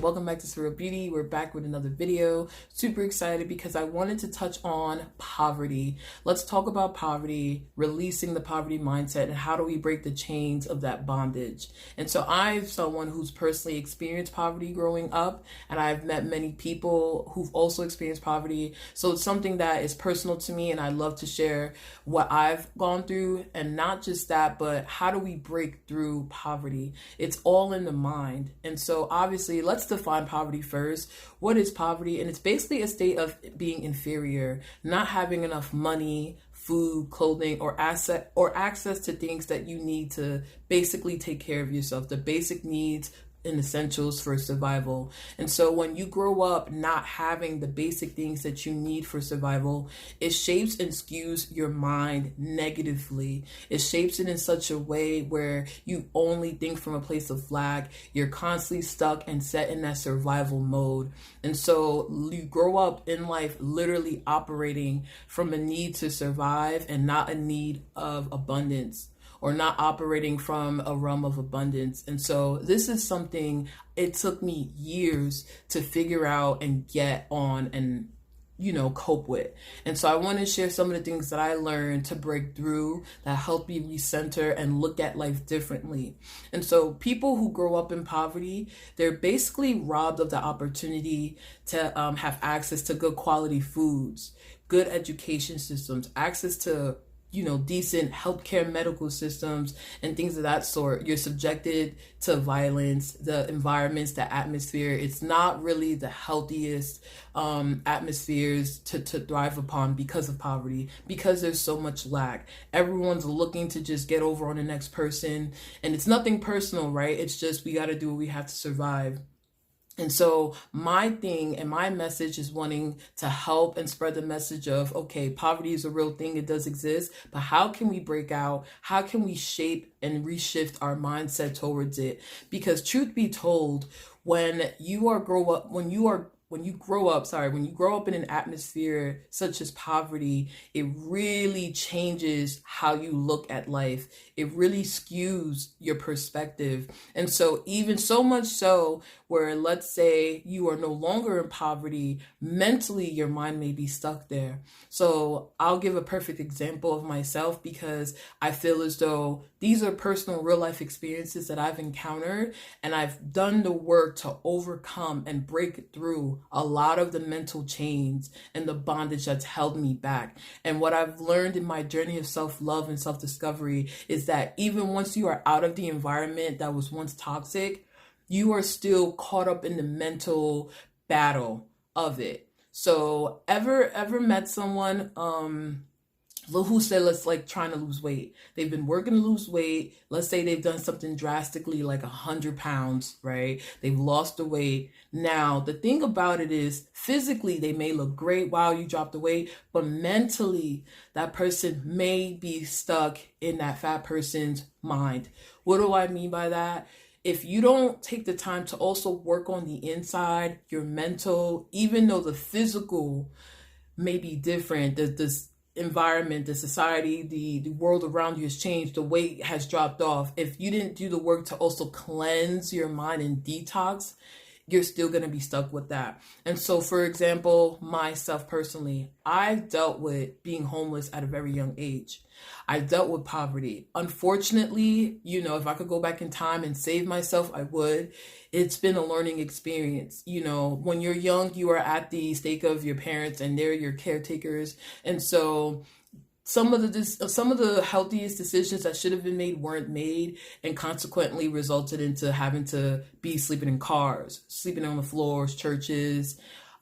welcome back to Surreal Beauty. We're back with another video. Super excited because I wanted to touch on poverty. Let's talk about poverty, releasing the poverty mindset, and how do we break the chains of that bondage. And so I'm someone who's personally experienced poverty growing up, and I've met many people who've also experienced poverty. So it's something that is personal to me, and I love to share what I've gone through. And not just that, but how do we break through poverty? It's all in the mind. And so obviously, let's define poverty first. What is poverty? And it's basically a state of being inferior, not having enough money, food, clothing, or access to things that you need to basically take care of yourself, the basic needs and essentials for survival. And so when you grow up not having the basic things that you need for survival, it shapes and skews your mind negatively. It shapes it in such a way where you only think from a place of lack. You're constantly stuck and set in that survival mode. And so you grow up in life literally operating from a need to survive and not a need of abundance, or not operating from a realm of abundance. And so this is something it took me years to figure out and get on and, cope with. And so I want to share some of the things that I learned to break through that helped me recenter and look at life differently. And so people who grow up in poverty, they're basically robbed of the opportunity to have access to good quality foods, good education systems, access to decent healthcare medical systems and things of that sort. You're subjected to violence, the environments, the atmosphere. It's not really the healthiest atmospheres to thrive upon because of poverty, because there's so much lack. Everyone's looking to just get over on the next person. And it's nothing personal, right? It's just we got to do what we have to survive. And so my thing and my message is wanting to help and spread the message of, okay, poverty is a real thing. It does exist, but how can we break out? How can we shape and reshift our mindset towards it? Because truth be told, when you grow up in an atmosphere such as poverty, it really changes how you look at life. It really skews your perspective. And so even so much so where, let's say you are no longer in poverty, mentally your mind may be stuck there. So I'll give a perfect example of myself because I feel as though these are personal real life experiences that I've encountered, and I've done the work to overcome and break through a lot of the mental chains and the bondage that's held me back. And what I've learned in my journey of self-love and self-discovery is that even once you are out of the environment that was once toxic, you are still caught up in the mental battle of it. So ever met someone who said, let's trying to lose weight. They've been working to lose weight. Let's say they've done something drastically like 100 pounds, right? They've lost the weight. Now, the thing about it is physically they may look great. Wow, you dropped the weight. But mentally, that person may be stuck in that fat person's mind. What do I mean by that? If you don't take the time to also work on the inside, your mental, even though the physical may be different, this environment, the society, the world around you has changed, the weight has dropped off. If you didn't do the work to also cleanse your mind and detox, you're still going to be stuck with that. And so, for example, myself personally, I've dealt with being homeless at a very young age. I dealt with poverty. Unfortunately, if I could go back in time and save myself, I would. It's been a learning experience. When you're young, you are at the stake of your parents and they're your caretakers. And so some of the healthiest decisions that should have been made weren't made, and consequently resulted into having to be sleeping in cars, sleeping on the floors, churches.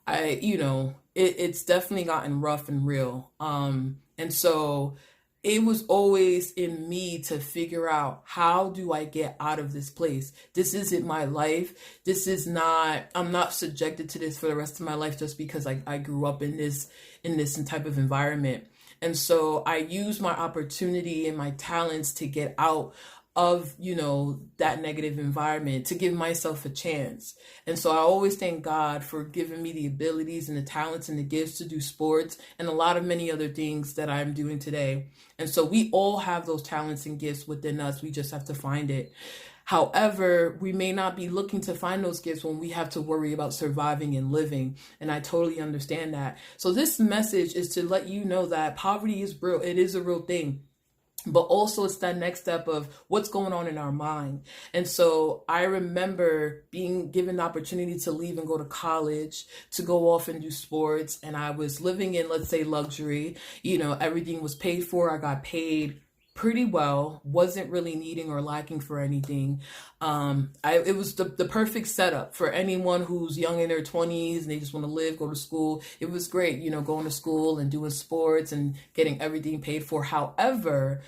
It's definitely gotten rough and real. And so it was always in me to figure out, how do I get out of this place? This isn't my life. I'm not subjected to this for the rest of my life just because I grew up in this type of environment. And so I used my opportunity and my talents to get out of, that negative environment to give myself a chance. And so I always thank God for giving me the abilities and the talents and the gifts to do sports and a lot of many other things that I'm doing today. And so we all have those talents and gifts within us. We just have to find it. However, we may not be looking to find those gifts when we have to worry about surviving and living. And I totally understand that. So this message is to let you know that poverty is real. It is a real thing. But also it's that next step of what's going on in our mind. And so I remember being given the opportunity to leave and go to college, to go off and do sports. And I was living in, let's say, luxury. Everything was paid for. I got paid pretty well, wasn't really needing or lacking for anything. It was the perfect setup for anyone who's young in their 20s and they just want to live, go to school. It was great, going to school and doing sports and getting everything paid for. However,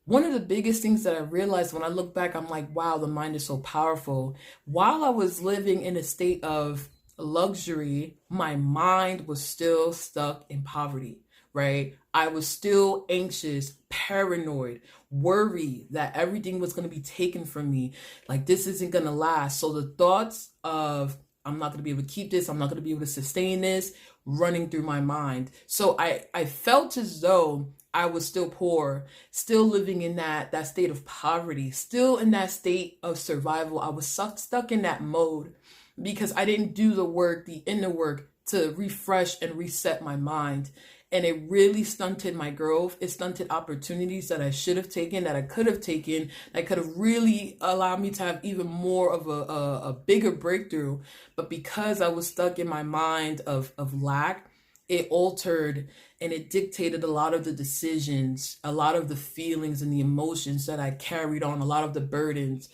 one of the biggest things that I realized when I look back, I'm like, wow, the mind is so powerful. While I was living in a state of luxury, my mind was still stuck in poverty. Right? I was still anxious, paranoid, worried that everything was going to be taken from me. Like, this isn't going to last. So the thoughts of, I'm not going to be able to keep this, I'm not going to be able to sustain this, running through my mind. So I felt as though I was still poor, still living in that state of poverty, still in that state of survival. I was stuck in that mode because I didn't do the work, the inner work, to refresh and reset my mind. And it really stunted my growth. It stunted opportunities that I should have taken, that I could have taken, that could have really allowed me to have even more of a bigger breakthrough. But because I was stuck in my mind of lack, it altered and it dictated a lot of the decisions, a lot of the feelings and the emotions that I carried on, a lot of the burdens,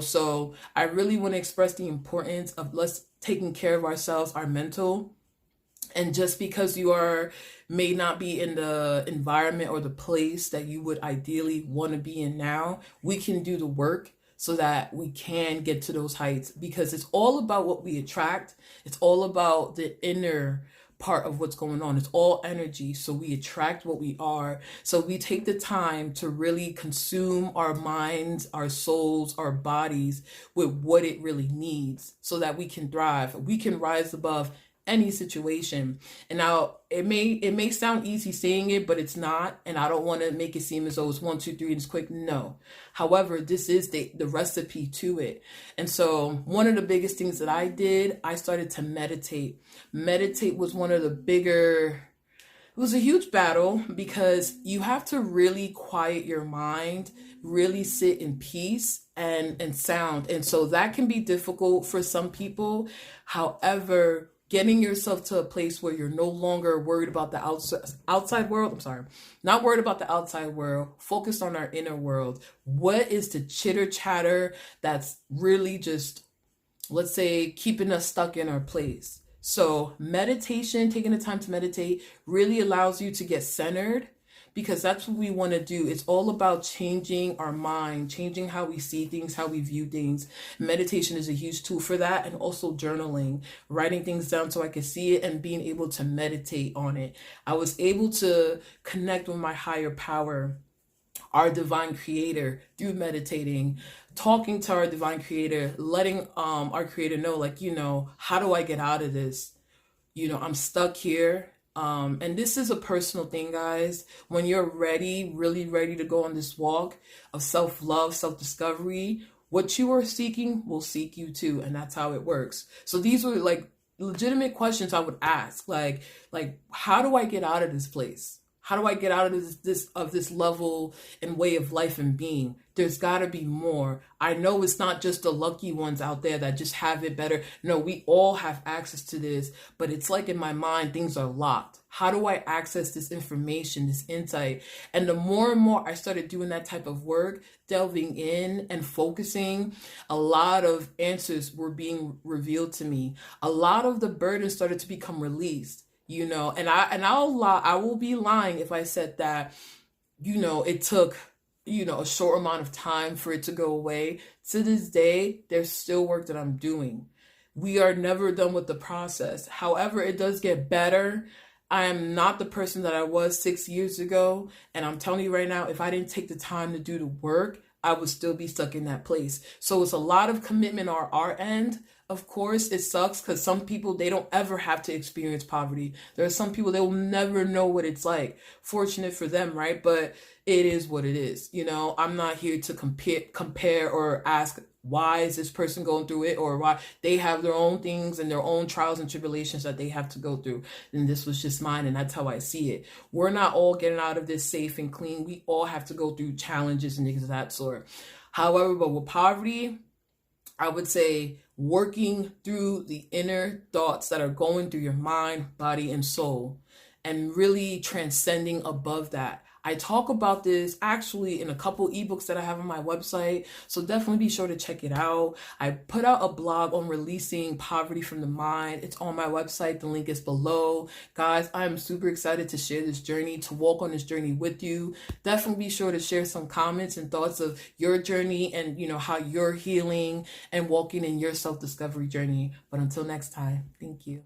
So I really want to express the importance of let's taking care of ourselves, our mental. And just because you may not be in the environment or the place that you would ideally want to be in now, we can do the work so that we can get to those heights, because it's all about what we attract. It's all about the inner part of what's going on. It's all energy. So we attract what we are. So we take the time to really consume our minds, our souls, our bodies with what it really needs so that we can thrive. We can rise above any situation. And now it may sound easy saying it, but it's not. And I don't want to make it seem as though it's 1, 2, 3 and it's quick. No. However, this is the recipe to it. And so one of the biggest things that I did, I started to meditate. Meditate was one of the bigger, it was a huge battle because you have to really quiet your mind, really sit in peace and sound. And so that can be difficult for some people. However, getting yourself to a place where you're no longer worried about the outside world. Not worried about the outside world, focused on our inner world. What is the chitter chatter that's really just, let's say, keeping us stuck in our place? So meditation, taking the time to meditate, really allows you to get centered, because that's what we want to do. It's all about changing our mind, changing how we see things, how we view things. Meditation is a huge tool for that. And also journaling, writing things down so I could see it and being able to meditate on it. I was able to connect with my higher power, our divine creator, through meditating, talking to our divine creator, letting our creator know, how do I get out of this? I'm stuck here. And this is a personal thing, guys. When you're ready, really ready to go on this walk of self-love, self-discovery, what you are seeking will seek you too. And that's how it works. So these were legitimate questions I would ask. Like, how do I get out of this place? How do I get out of this level and way of life and being? There's got to be more. I know it's not just the lucky ones out there that just have it better. No, we all have access to this, but it's like in my mind, things are locked. How do I access this information, this insight? And the more and more I started doing that type of work, delving in and focusing, a lot of answers were being revealed to me. A lot of the burden started to become released. And I will be lying if I said that, it took, a short amount of time for it to go away. To this day, there's still work that I'm doing. We are never done with the process. However, it does get better. I am not the person that I was 6 years ago. And I'm telling you right now, if I didn't take the time to do the work, I would still be stuck in that place. So it's a lot of commitment on our end. Of course, it sucks because some people, they don't ever have to experience poverty. There are some people, they will never know what it's like. Fortunate for them, right? But it is what it is. You know, I'm not here to compare or ask, why is this person going through it, or why. They have their own things and their own trials and tribulations that they have to go through. And this was just mine, and that's how I see it. We're not all getting out of this safe and clean. We all have to go through challenges and things of that sort. However, but with poverty, I would say working through the inner thoughts that are going through your mind, body, and soul, and really transcending above that. I talk about this actually in a couple ebooks that I have on my website, so definitely be sure to check it out. I put out a blog on releasing poverty from the mind. It's on my website. The link is below. Guys, I'm super excited to share this journey, to walk on this journey with you. Definitely be sure to share some comments and thoughts of your journey and, you know, how you're healing and walking in your self-discovery journey. But until next time, thank you.